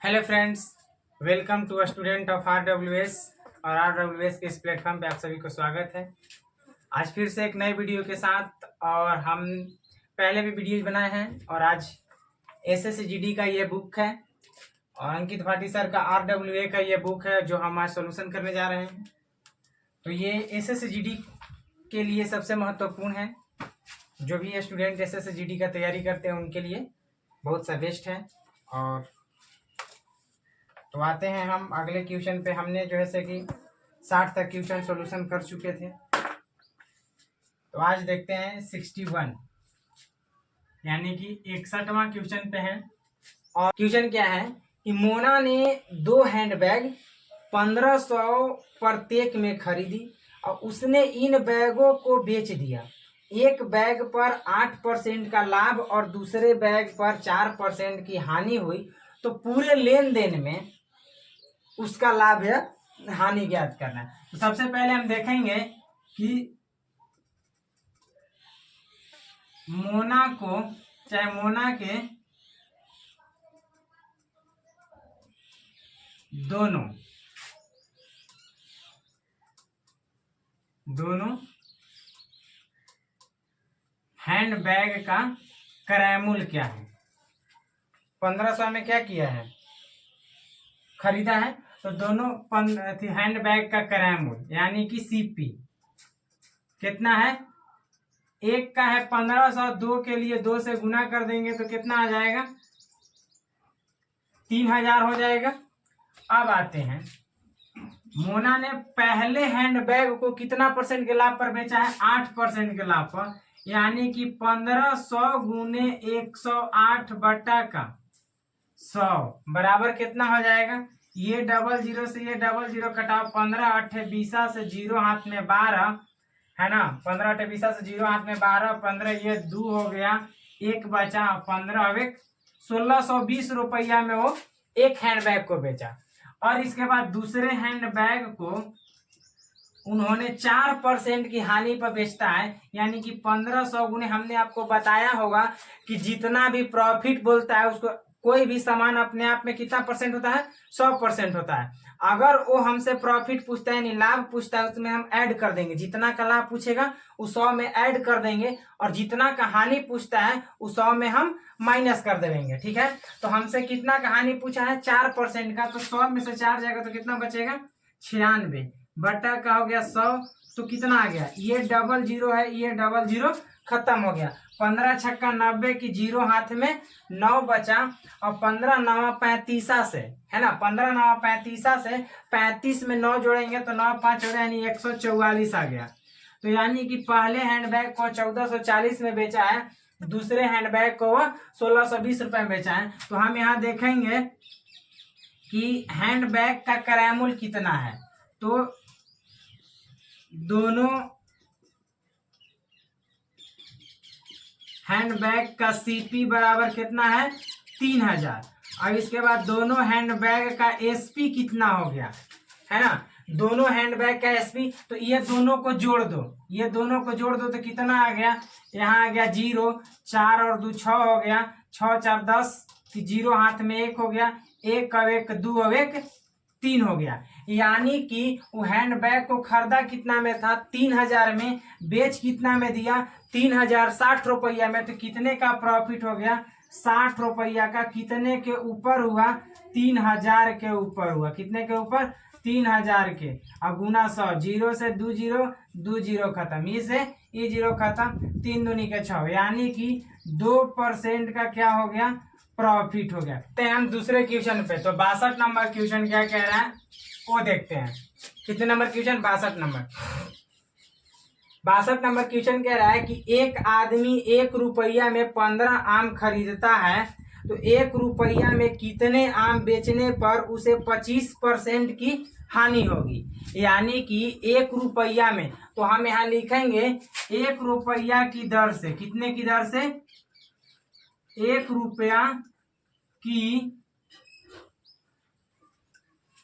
Hello friends, welcome to a student of RWS. और RWS के इस प्लेटफॉर्म पे आप सभी को स्वागत है। आज फिर से एक नए वीडियो के साथ, और हम पहले भी वीडियो बनाए हैं। और आज एसएसजीडी का ये बुक है और अंकित भाटी सर का आरडब्ल्यूए का ये बुक है जो हम आज सोल्यूशन करने जा रहे हैं। तो ये एसएसजीडी के लिए सबसे महत्वपूर्ण है। जो भी स्टूडेंट एसएसजीडी का तैयारी करते हैं उनके लिए बहुत सा बेस्ट है। और तो आते हैं हम अगले क्वेश्चन पे। हमने जो है से कि 60 तक क्वेश्चन सॉल्यूशन कर चुके थे। तो आज देखते हैं 61 यानी कि 61वां क्वेश्चन पे है। और क्वेश्चन क्या है कि मोना ने 2 हैंडबैग 1500 प्रत्येक में खरीदी और उसने इन बैगों को बेच दिया। एक बैग पर 8% का लाभ और दूसरे बैग पर 4% की हानि हुई, तो पूरे लेन देन में उसका लाभ है हानि ज्ञात करना है। तो सबसे पहले हम देखेंगे कि मोना को, चाहे मोना के दोनों हैंडबैग का क्रय मूल्य क्या है। 1500 में क्या किया है, खरीदा है। तो दोनों हैंडबैग का क्रय मूल्य यानी कि सीपी कितना है। एक का है 1500, 2 के लिए 2 से गुना कर देंगे तो कितना आ जाएगा, 3000 हो जाएगा। अब आते हैं, मोना ने पहले हैंडबैग को कितना परसेंट के लाभ पर बेचा है, 8% के लाभ पर, यानी कि 1500 गुने 108 बटा का 100 बराबर कितना हो जाएगा। ये 00 से ये 00 कटाओ, 15 8 20 से 0 हाथ में 12 है ना। 15 8 20 से 0 हाथ में 12, 15 ये 2 हो गया, एक बचा 15, अब 1620 रुपया में वो एक हैंडबैग को बेचा। और इसके बाद दूसरे हैंडबैग को उन्होंने 4% की हानि पर बेचता है, यानी कि 1500 गुने, हमने आपको बताया होगा कि जितना भी प्रॉफिट बोलता है उसको, कोई भी सामान अपने आप में कितना परसेंट होता है, 100% होता है। अगर वो हमसे प्रॉफिट पूछता है यानी लाभ पूछता है, उसमें हम ऐड कर देंगे। जितना का लाभ पूछेगा उस 100 में ऐड कर देंगे, और जितना का हानि पूछता है उस 100 में हम माइनस कर देंगे। ठीक है, तो हमसे कितना का हानि पूछा है, 4% का, तो 100 में से 4 जाएगा तो कितना बचेगा, 96 बटा का हो गया 100, तो कितना आ गया, ये 00 है, ये 00 खत्म हो गया। 15 छक्का 90 की 0 हाथ में 9 बचा, और 15 9 35 से है ना, 15 9 35 से 35 में 9 जोड़ेंगे तो 9 5 हो गया, यानी 144 आ गया। तो यानी कि पहले हैंडबैग को 1440 में बेचा है, दूसरे हैंडबैग को 1620 रुपए में बेचा है। तो हम यहाँ देखेंगे कि हैंडबैग का क्रय मूल्य कितना है। तो दोनों हैंडबैग का सीपी बराबर कितना है, 3000। अब इसके बाद दोनों हैंडबैग का एसपी कितना हो गया, है ना, दोनों हैंडबैग का एसपी। तो ये दोनों को जोड़ दो, ये दोनों को जोड़ दो तो कितना आ गया, यहाँ आ गया 0, 4 और 2 6 हो गया, 6 4 10 की 0 हाथ में 1 हो गया, 1 अब 1 2 अब 1 3 हो गया। यानी कि वो हैंडबैग को खरीदा कितना में था, 3000 में, बेच कितना में दिया, 3060 रुपया में। तो कितने का प्रॉफिट हो गया, 60 रुपया का। कितने के ऊपर हुआ, 3000 के ऊपर हुआ। कितने के ऊपर, 3000 के। अब गुना 100, 0 से 2 0, 2 0 खत्म, ये से ये 0 खत्म, 3 दूनी के 6, यानी कि 2% का क्या हो गया, प्रॉफिट हो गया। तो हम दूसरे क्वेश्चन पे, तो 62 नंबर क्वेश्चन क्या कह रहा है वो देखते हैं। कितने number question, 62 number. 62 number question कह रहा है कि एक आदमी 1 रुपया में 15 आम खरीदता है, तो 1 रुपया में कितने आम बेचने पर उसे 25% की हानि होगी। यानी कि 1 रुपया में, तो हम यहाँ लिखेंगे 1 रुपया की दर से, कितने की दर से, 1 रुपया की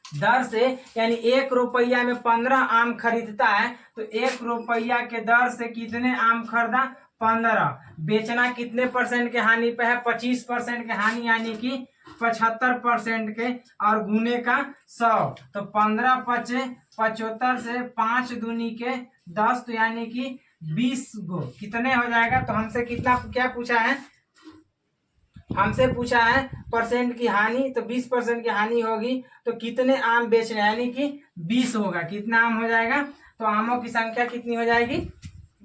दर से, यानी 1 रुपया में 15 आम खरीदता है, तो 1 रुपया के दर से कितने आम खरीदा, 15। बेचना कितने परसेंट के हानि पे है, 25% के हानि, यानी कि 75% के और गुने का 100, तो 15 पचे 75 से 5 दूनी के 10, तो यानी कि 20 गो कितने हो जाएगा। तो हमसे कितना क्या पूछा है, हमसे पूछा है परसेंट की हानि, तो 20% की हानि होगी तो कितने आम बेचने, यानी कि 20 होगा। कितना आम हो जाएगा, तो आमों की संख्या कितनी हो जाएगी,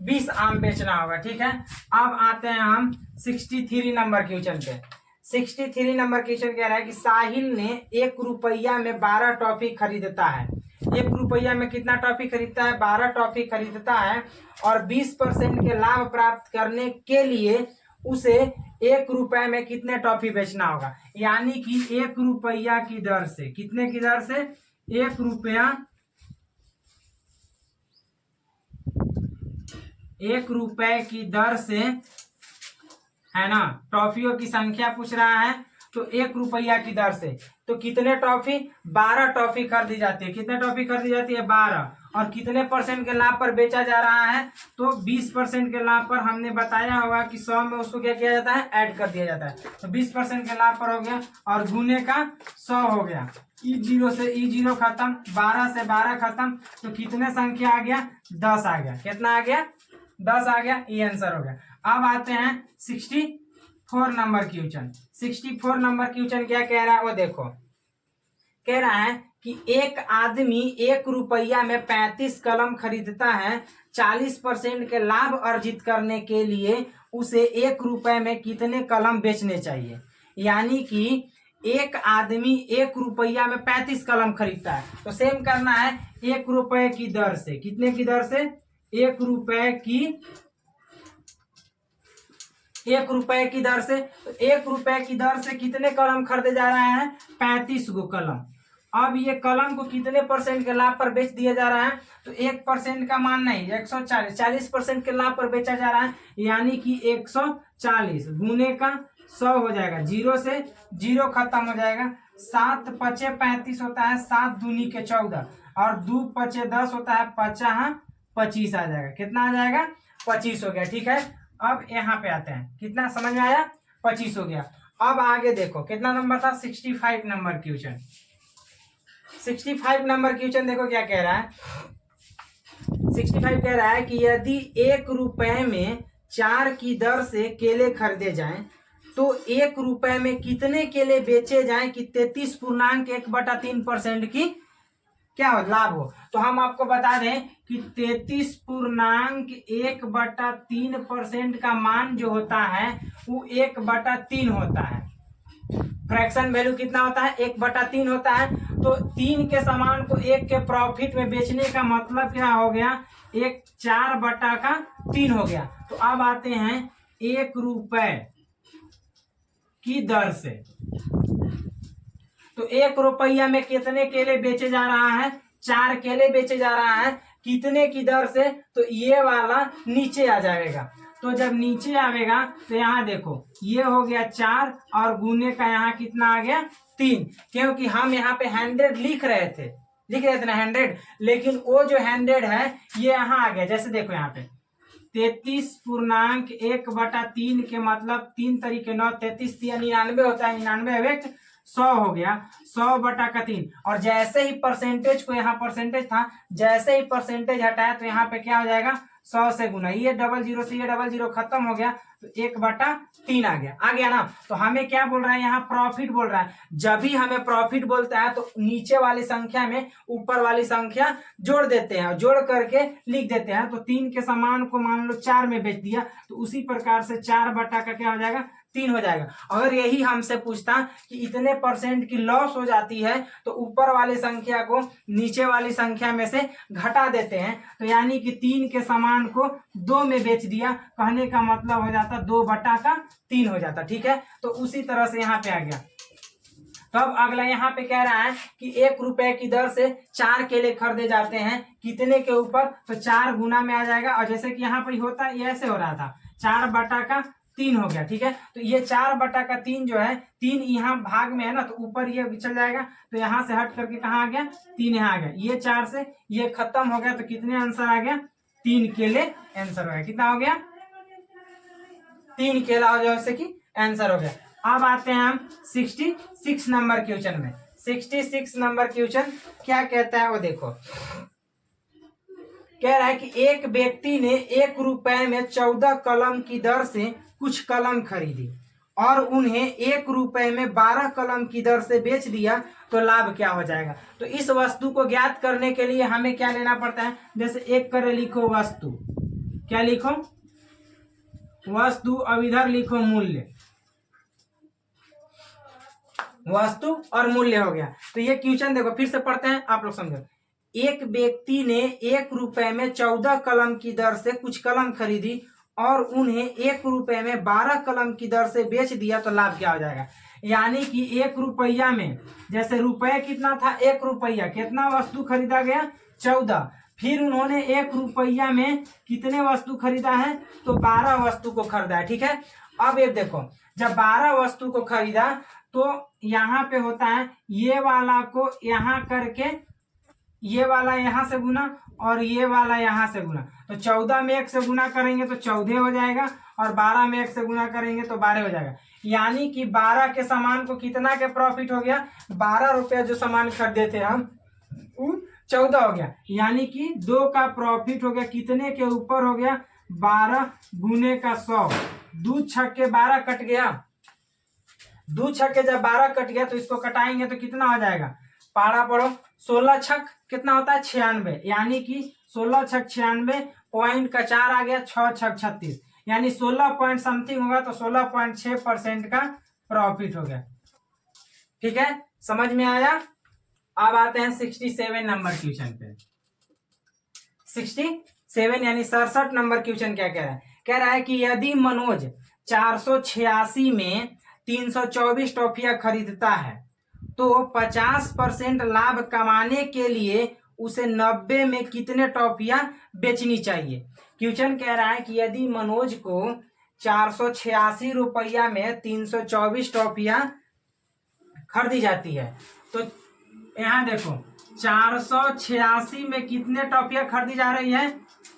20 आम बेचना होगा। ठीक है, अब आते हैं हम 63 नंबर क्वेश्चन पे। 63 नंबर क्वेश्चन कह रहा है कि साहिल ने 1 रुपया में 12 टॉफी खरीदता है। 1 रुपया में कितना टॉफी खरीदता है, 12 टॉफी खरीदता है, और 20% के लाभ प्राप्त करने के लिए उसे 1 रुपए में कितने टॉफी बेचना होगा। यानी कि 1 रुपया की दर से, कितने की दर से, 1 रुपया, 1 रुपए की दर से, है ना, टॉफियों की संख्या पूछ रहा है। तो 1 रुपया की दर से तो कितने टॉफी, 12 टॉफी खरीदी जाती है। कितने टॉफी खरीदी जाती है, 12, और कितने परसेंट के लाभ पर बेचा जा रहा है, तो 20% के लाभ पर। हमने बताया होगा कि 100 में उसको क्या किया जाता है, ऐड कर दिया जाता है। तो 20% के लाभ पर हो गया, और गुने का 100 हो गया। E0 से E0 खत्म, 12 से 12 खत्म, तो कितने संख्या आ गया, 10 आ गया। कितना आ गया, 10 आ गया। ये आंसर हो गया। अब आते हैं 64 नंबर क्वेश्चन। 64 नंबर क्वेश्चन क्या कह रहा है, वो देखो। कह रहा है कि एक आदमी 1 रुपया में 35 कलम खरीदता है। 40% के लाभ अर्जित करने के लिए उसे 1 रुपए में कितने कलम बेचने चाहिए। यानी कि एक आदमी 1 रुपया में 35 कलम खरीदता है, तो सेम करना है 1 रुपए की दर से। कितने की दर से, 1 रुपए की, 1 रुपए की दर से। तो 1 रुपए की दर से कितने कलम खरीदे जा रहे हैं, 35 गो कलम। अब ये कलम को कितने परसेंट के लाभ पर बेच दिया जा रहा है, तो 1% का मान नहीं, 140, 40% के लाभ पर बेचा जा रहा है। यानी कि 140 गुने का 100 हो जाएगा। 0 से 0 खत्म हो जाएगा। 7 पचे 35 होता है, 7 दूनी के 14, और 2 पचे 10 होता है, 50 25 आ जाएगा। कितना आ जाएगा, 25 हो गया। ठीक है, अब यहाँ पे आते हैं, कितना समझ में आया, 25 हो गया। अब आगे देखो कितना नंबर था, 65 नंबर क्वेश्चन। 65 नंबर क्वेश्चन देखो क्या कह रहा है। 65 कह रहा है कि यदि 1 रुपए में 4 की दर से केले खरीदे जाएं, तो 1 रुपए में कितने केले बेचे जाएं कि 33.1/3% की क्या हो, लाभ हो। तो हम आपको बता दें कि 33.1/3% का मान जो होता है वो 1/3 होता है। फ्रैक्शन वैल्यू कितना होता है, 1/3 होता है। तो 3 के सामान को 1 के प्रॉफिट में बेचने का मतलब क्या हो गया, 4/3 हो गया। तो अब आते हैं 1 रुपए की दर से। तो 1 रुपया में कितने केले बेचे जा रहा है, 4 केले बेचे जा रहा है। कितने की दर से, तो ये वाला नीचे आ जाएगा। तो जब नीचे आवेगा तो यहाँ देखो ये हो गया 4, और गुने का यहाँ कितना आ गया, 3। क्योंकि हम यहाँ पे 100 लिख रहे थे ना 100, लेकिन वो जो 100 है ये यहाँ आ गया। जैसे देखो यहाँ पे 33.1/3 के मतलब 3 तरीके 9, 33 99 होता है, 99 100 हो गया, 100/3। और जैसे ही परसेंटेज को, यहाँ परसेंटेज था, जैसे ही परसेंटेज हटाया तो यहाँ पे क्या हो जाएगा, 100 से गुना। ये 00 से ये 00 खत्म हो गया, तो 1/3 आ गया ना। तो हमें क्या बोल रहा है, यहाँ प्रॉफिट बोल रहा है। जब भी हमें प्रॉफिट बोलता है तो नीचे वाली संख्या में ऊपर वाली संख्या जोड़ देते हैं, जोड़ करके लिख देते हैं। तो 3 के सामान को मान लो 4 में बेच दिया, तो उसी प्रकार से 4 का क्या हो जाएगा, 3 हो जाएगा। अगर यही हमसे पूछता कि इतने परसेंट की लॉस हो जाती है, तो ऊपर वाली संख्या को नीचे वाली संख्या में से घटा देते हैं। तो यानी कि 3 के सामान को 2 में बेच दिया, कहने का मतलब हो जाता 2/3 हो जाता। ठीक है, तो उसी तरह से यहाँ पे आ गया। तो अब अगला यहाँ पे कह रहा है कि 1 रुपए की दर से 4 केले खरीदे जाते हैं, कितने के ऊपर, तो 4 गुना में आ जाएगा। और जैसे कि यहाँ पर होता है, ये ऐसे हो रहा था, 4/3 हो गया। ठीक है, तो ये 4/3 जो है, 3 यहाँ भाग में है ना, तो ऊपर ये चल जाएगा। तो यहाँ से हट करके कहाँ आ गया, 3 यहाँ आ गया। ये 4 से ये खत्म हो गया, तो कितने आंसर आ गया, 3 केले आंसर हो गया। कितना हो गया, 3 केला हो जाए, जैसे कि आंसर हो गया। अब आते हैं हम 66 नंबर क्वेश्चन में। 66 नंबर क्वेश्चन क्या कहता है वो देखो। कह रहा है कि एक व्यक्ति ने 1 रुपए में 14 कलम की दर से कुछ कलम खरीदी और उन्हें 1 रुपए में 12 कलम की दर से बेच दिया तो लाभ क्या हो जाएगा। तो इस वस्तु को ज्ञात करने के लिए हमें क्या लेना पड़ता है, जैसे एक करे लिखो वस्तु, क्या लिखो वस्तु, अब इधर लिखो मूल्य, वस्तु और मूल्य हो गया। तो ये क्वेश्चन देखो फिर से पढ़ते हैं, आप लोग समझो। एक व्यक्ति ने 1 रुपए में 14 कलम की दर से कुछ कलम खरीदी और उन्हें 1 रुपए में 12 कलम की दर से बेच दिया तो लाभ क्या हो जाएगा। यानी कि 1 रुपया में, जैसे रुपये कितना था 1 रुपया, कितना वस्तु खरीदा गया 14, फिर उन्होंने 1 रुपया में कितने वस्तु खरीदा है, तो 12 वस्तु को खरीदा है। ठीक है, अब ये देखो जब 12 वस्तु को खरीदा तो यहाँ पे होता है ये वाला को यहाँ करके ये वाला यहाँ से गुना और ये वाला यहाँ से गुना, तो 14 में 1 से गुना करेंगे तो 14 हो जाएगा और 12 में 1 से गुना करेंगे तो 12 हो जाएगा। यानी कि 12 के सामान को कितना के प्रॉफिट हो गया, 12 रुपया जो सामान खरीदे थे हम 14 हो गया, यानी कि 2 का प्रॉफिट हो गया, कितने के ऊपर हो गया 12 गुने का 100, 2 छक्के 12 कट गया, 2 छक्के जब 12 कट गया तो इसको कटाएंगे तो कितना हो जाएगा, पारा पढ़ो 16 छक कितना होता है 96, यानी कि 16 छक 96, पॉइंट का 4 आ गया, 6 छक 36, यानी 16 पॉइंट समथिंग होगा तो 16.6% का प्रॉफिट हो गया। ठीक है, समझ में आया। अब आते हैं 67 नंबर क्वेश्चन पे। 67 यानी 67 नंबर क्वेश्चन क्या कह रहा है, कह रहा है कि यदि मनोज 486 में 324 टॉफियां खरीदता है तो 50% लाभ कमाने के लिए उसे 90 में कितने टॉफियां बेचनी चाहिए। क्वेश्चन कह रहा है कि यदि मनोज को 486 रुपया में 324 टॉफियां खरीदी जाती है, तो यहाँ देखो 486 में कितने टॉफियां खरीदी जा रही है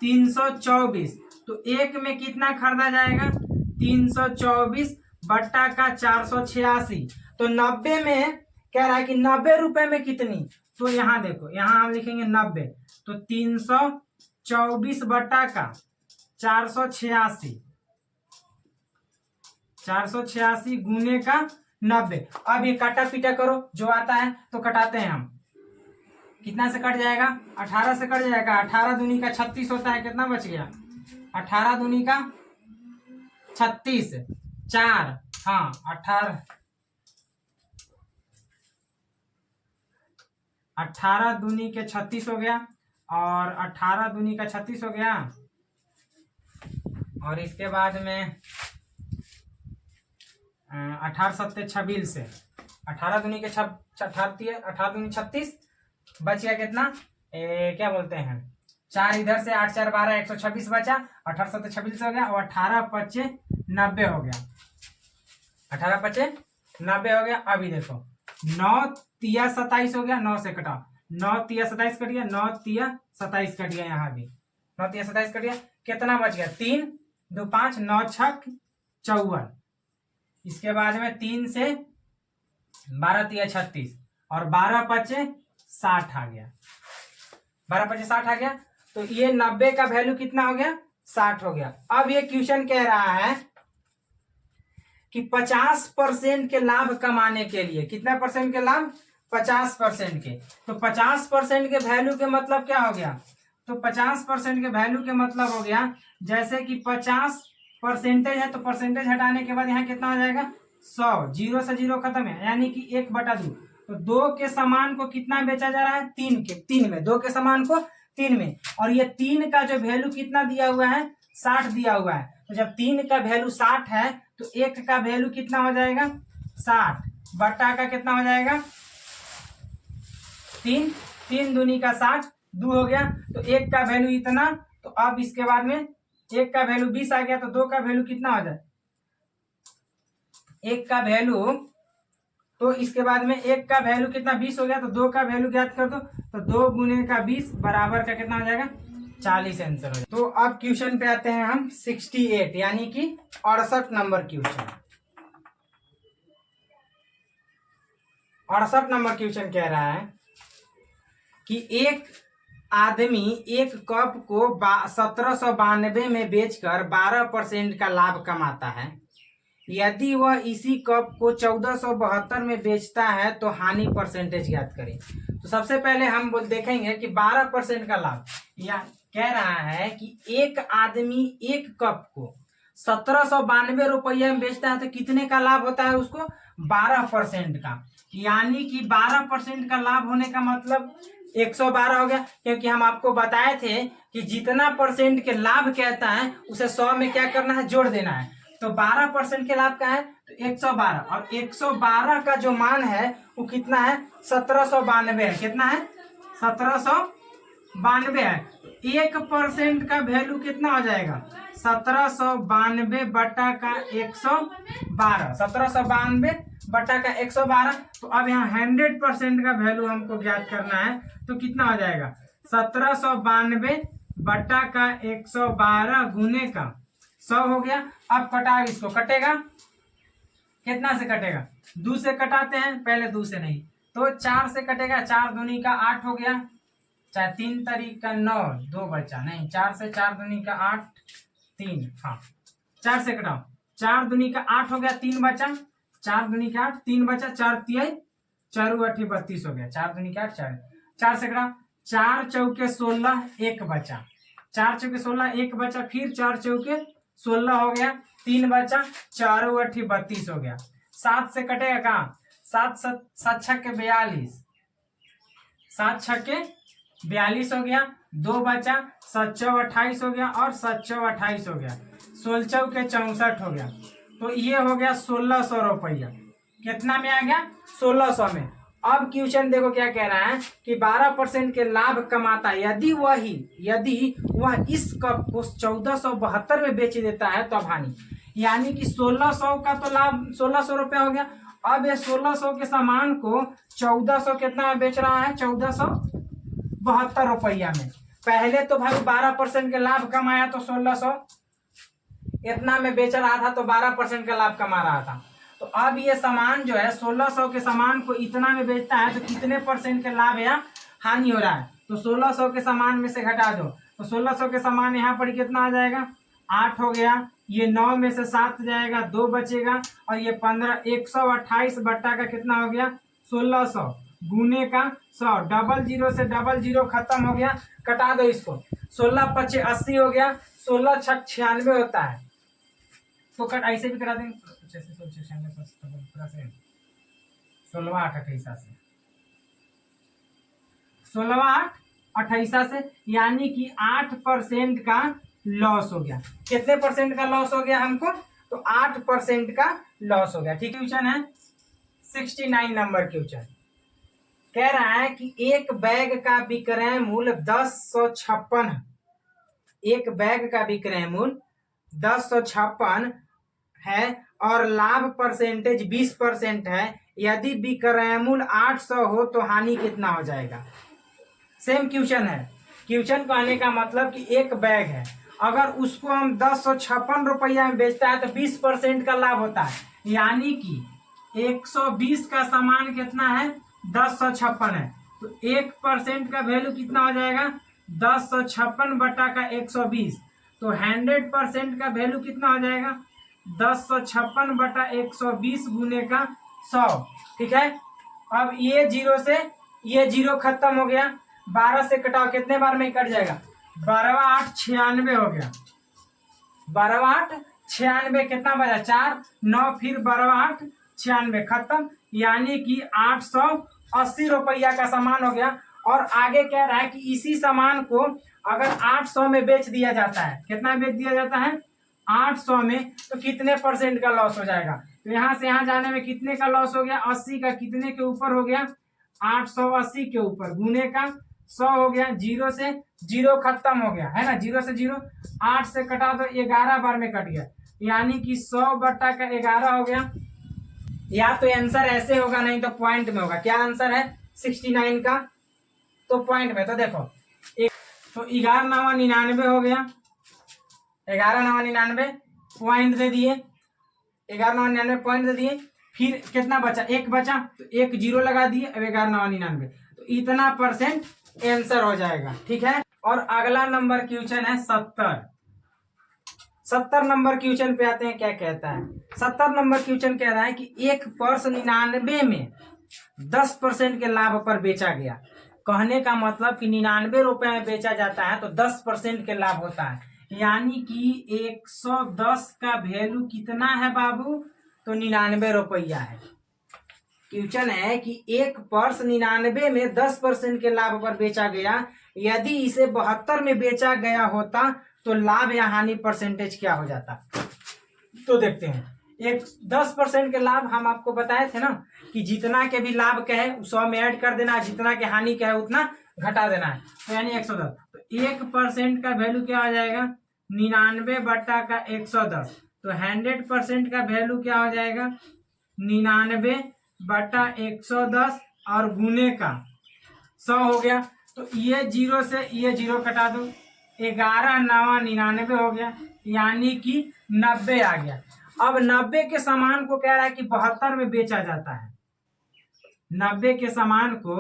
324, तो एक में कितना खरीदा जाएगा 324 बट्टा का 486, तो 90 में कह रहा है कि 90 रुपए में कितनी, तो यहाँ देखो यहाँ हम लिखेंगे 90, तो 324 बट्टा का 486 गुने का 90। अब ये काटा पीटा करो, जो आता है तो कटाते हैं हम, कितना से कट जाएगा 18 से कट जाएगा, 18 दूनी का 36 होता है, कितना बच गया 18 दूनी का 36, 4 हाँ 18 दूनी के 36 हो गया और 18 दूनी का 36 हो गया, और इसके बाद में 18 सत्ते 26 से 18 दूनी के 18 दूनी 36 बच गया कितना क्या बोलते हैं 4 इधर से 8 4 12 126 बचा, 18 सत्ते 26 हो गया और 18 पच्चे 90 हो गया, 18 पच्चे 90 हो गया। अभी देखो 9 तिया 27 हो गया, 9 से कटा 9 तिया 27 कट गया, 9 तिया 27 कट गया, यहाँ भी 9 तिया 27 कट गया, कितना बच गया 3 2 5 9 छक 54, इसके बाद में 3 से 12 तिया 36 और 12 पच्चे 60 आ गया, 12 पच्चे 60 आ गया, तो ये 90 का वैल्यू कितना हो गया 60 हो गया। अब ये क्वेश्चन कह रहा है कि 50% के लाभ कमाने के लिए, कितना परसेंट के लाभ 50% के, तो 50% के वैल्यू के मतलब क्या हो गया, तो 50% के वैल्यू के मतलब हो गया जैसे कि 50% है तो परसेंटेज हटाने के बाद यहाँ कितना हो जाएगा 100, 0 से 0 खत्म है, यानी कि 1/2, तो 2 के सामान को कितना बेचा जा रहा है 3 में, 2 के सामान को 3 में, और ये 3 का जो वैल्यू कितना दिया हुआ है 60 दिया हुआ है, तो जब 3 का वैल्यू 60 है तो 1 का वैल्यू कितना हो जाएगा 60 बट्टा का कितना हो जाएगा 3, 3 दूनी का 60, 2 हो गया, तो 1 का वैल्यू इतना, तो अब इसके बाद में 1 का वैल्यू 20 आ गया, तो 2 का वैल्यू कितना हो जाए 1 का वैल्यू, तो इसके बाद में 1 का वैल्यू कितना 20 हो गया, तो 2 का वैल्यू ज्ञात कर दो, तो 2 गुने का 20 बराबर का कितना हो जाएगा 40 आंसर हो जाएगा। तो अब क्वेश्चन पे आते हैं हम 68 यानी कि 68 नंबर क्वेश्चन। 68 नंबर क्वेश्चन कह रहा है कि एक आदमी एक कप को 1792 में बेचकर 12% का लाभ कमाता है। यदि वह इसी कप को 1472 में बेचता है तो हानि परसेंटेज ज्ञात करें। तो सबसे पहले हम देखेंगे कि 12% का लाभ, या कह रहा है कि एक आदमी एक कप को 1792 रुपये में बेचता है तो कितने का लाभ होता है उसको? 12% का। यानी कि 12% का लाभ होने का मतलब 112 हो गया, क्योंकि हम आपको बताए थे कि जितना परसेंट के लाभ कहता है उसे 100 में क्या करना है, जोड़ देना है। तो 12% के लाभ का है तो 112, और 112 का जो मान है वो कितना है? 1792 है। कितना है? 1792 है। 1% का वैल्यू कितना हो जाएगा? 1792 बटा का 112, 1792 बटा का 112। तो अब यहाँ 100% का वैल्यू हमको ज्ञात करना है, तो कितना हो जाएगा? 1792 बटा का 112 गुने का 100 हो गया। अब कटा, इसको कटेगा, कितना से कटेगा? 2 से कटाते हैं, पहले 2 से नहीं तो 4 से कटेगा। 4 दूनी का 8 हो गया, चाहे 3 तरीका 9, 2 बचा नहीं, 4 से 4 दूनी का 8, 3, हाँ 4 से कटाओ, 4 दूनी का 8 हो गया, 3 बचा, 4 दूनी का 8, 3 बचा, 4 तिहाई 4 8 32 हो गया, 4 दूनी का 8, 4 से कटाओ, 4 चौके 16, 1 बचा, 4 चौके 16, 1 बचा, फिर 4 चौके 16 हो गया, 3 बचा, 4 8 32 हो गया। 7 से कटेगा कहाँ? 7 7 छक्के 42, 7 छक्के 42 हो गया, 2 बचा, 7 चौ 28 हो गया, और 7 चौ 28 हो गया, 16 चौके 64 हो गया। तो ये हो गया 1600 रुपया। कितना में आ गया? 1600 में। अब क्वेश्चन देखो क्या कह रहा है कि 12% के लाभ कमाता है, यदि वह इस कप को 1472 में बेच देता है तो हानि। यानी कि 1600 का तो लाभ 1600 रुपया हो गया। अब ये 1600 के सामान को 1400 कितना में बेच रहा है? 1472 रुपया में। पहले तो भाई 12% के लाभ कमाया तो 1600 इतना में बेच रहा था, तो 12% का लाभ कमा रहा था। तो अब ये सामान जो है 1600 के सामान को इतना में बेचता है तो कितने परसेंट के लाभ या हानि हो रहा है? तो 1600 के सामान में से घटा दो, तो 1600 के सामान यहाँ पर कितना आ जाएगा? 8 हो गया, ये 9 में से 7 जाएगा, 2 बचेगा, और ये 15, 128 बट्टा का कितना हो गया? 1600 गुने का 100, डबल जीरो से डबल जीरो खत्म हो गया, कटा दो इसको, 16 पचे 80 हो गया, 16 छक 96 होता है। तो कट ऐसे भी करा देंगे, 16 8 28 से, 16 8 28 से, यानी कि 8% का लॉस हो गया। कितने परसेंट का लॉस हो गया हमको? तो 8% का लॉस हो गया। ठीक, क्वेश्चन है 69 नंबर क्वेश्चन कह रहा है कि एक बैग का विक्रय मूल्य 1056, एक बैग का विक्रय मूल्य 1056 है और लाभ परसेंटेज 20% है। यदि विक्रय मूल्य 800 हो तो हानि कितना हो जाएगा? सेम क्वेश्चन है। क्वेश्चन कहने का मतलब कि एक बैग है, अगर उसको हम 1056 रुपया में बेचता है तो 20% का लाभ होता है। यानी कि 120 का सामान कितना है? 1056 है, तो 1% का वैल्यू कितना हो जाएगा? 1056 बटा का 120, तो 100% का वैल्यू कितना हो जाएगा? 1056 बटा 120 गुने का 100। ठीक है, अब ये जीरो से ये जीरो खत्म हो गया, 12 से कटाओ, कितने बार में कट जाएगा? 12 8 96 हो गया, 12 8 96, कितना बचा? 4 9, फिर 12 8 96 खत्म। यानी कि 880 रुपया का सामान हो गया। और आगे कह रहा है कि इसी सामान को अगर 800 में बेच दिया जाता है, कितना बेच दिया जाता है? 800 में, तो कितने परसेंट का लॉस हो जाएगा? तो यहाँ से यहाँ जाने में कितने का लॉस हो गया? 80 का, कितने के ऊपर हो गया? 880 के ऊपर, गुने का 100 हो गया, जीरो से जीरो खत्म हो गया है ना, जीरो से जीरो, 8 से कटा दो, 11 बार में कट गया, यानी कि 100 बट्टा का 11 हो गया। या तो आंसर ऐसे होगा, नहीं तो पॉइंट में होगा। क्या आंसर है 69 का? तो पॉइंट में। तो देखो तो 11 9 99 हो गया, 11 9 99 पॉइंट दे दिए, 11 9 99 पॉइंट दे दिए। फिर कितना बचा, एक बचा तो एक जीरो लगा दिए, अब 11 9 99, तो इतना परसेंट आंसर हो जाएगा। ठीक है। और अगला नंबर क्वेश्चन है 70 नंबर क्वेश्चन पे आते हैं। क्या कहता है 70 नंबर क्वेश्चन कह रहा है कि एक पर्स 99 में 10% के लाभ पर बेचा गया। कहने का मतलब कि 99 रुपए में बेचा जाता है तो 10% के लाभ होता है, यानी कि 110 का वैल्यू कितना है बाबू, तो 99 रुपया है। क्वेश्चन है कि एक पर्स 99 में 10% के लाभ पर बेचा गया, यदि इसे 72 में बेचा गया होता तो लाभ या हानि परसेंटेज क्या हो जाता। तो देखते हैं। एक 10% के लाभ हम आपको बताए थे ना कि जितना के भी लाभ का है 100 में ऐड कर देना है, जितना के हानि का है उतना घटा देना है, तो यानी 110। तो 1% का वैल्यू क्या हो जाएगा, 99 बटा का 110, तो 100% का वैल्यू क्या हो जाएगा, 99 बटा 110 और गुने का 100 हो गया। तो ये जीरो से ये जीरो कटा दो, 11 9 99 हो गया, यानी कि 90 आ गया। अब 90 के सामान को कह रहा है कि 72 में बेचा जाता है। 90 के सामान को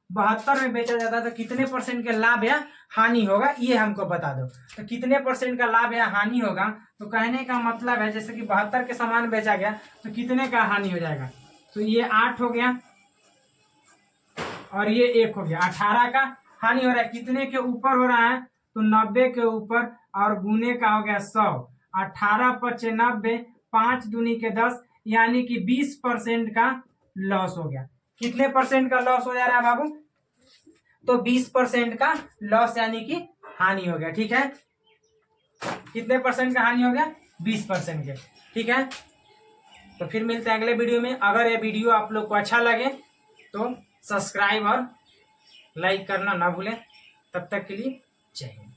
72 में बेचा जाता है तो कितने परसेंट के लाभ या हानि होगा ये हमको बता दो। तो कितने परसेंट का लाभ या हानि होगा, तो कहने का मतलब है जैसे कि 72 के सामान बेचा गया तो कितने का हानि हो जाएगा, तो ये 8 हो गया और ये 1 हो गया, 18 का हानि हो रहा है। कितने के ऊपर हो रहा है, तो 90 के ऊपर और गुने का हो गया 100, 18 पचे 90, 5 दूनी के 10, यानी कि 20% का लॉस हो गया। कितने परसेंट का लॉस हो जा रहा है बाबू, तो 20% का लॉस यानी कि हानि हो गया। ठीक है। कितने परसेंट का हानि हो गया, 20% के। ठीक है। तो फिर मिलते हैं अगले वीडियो में। अगर ये वीडियो आप लोग को अच्छा लगे तो सब्सक्राइब और लाइक करना ना भूलें। तब तक के लिए जय हिंद।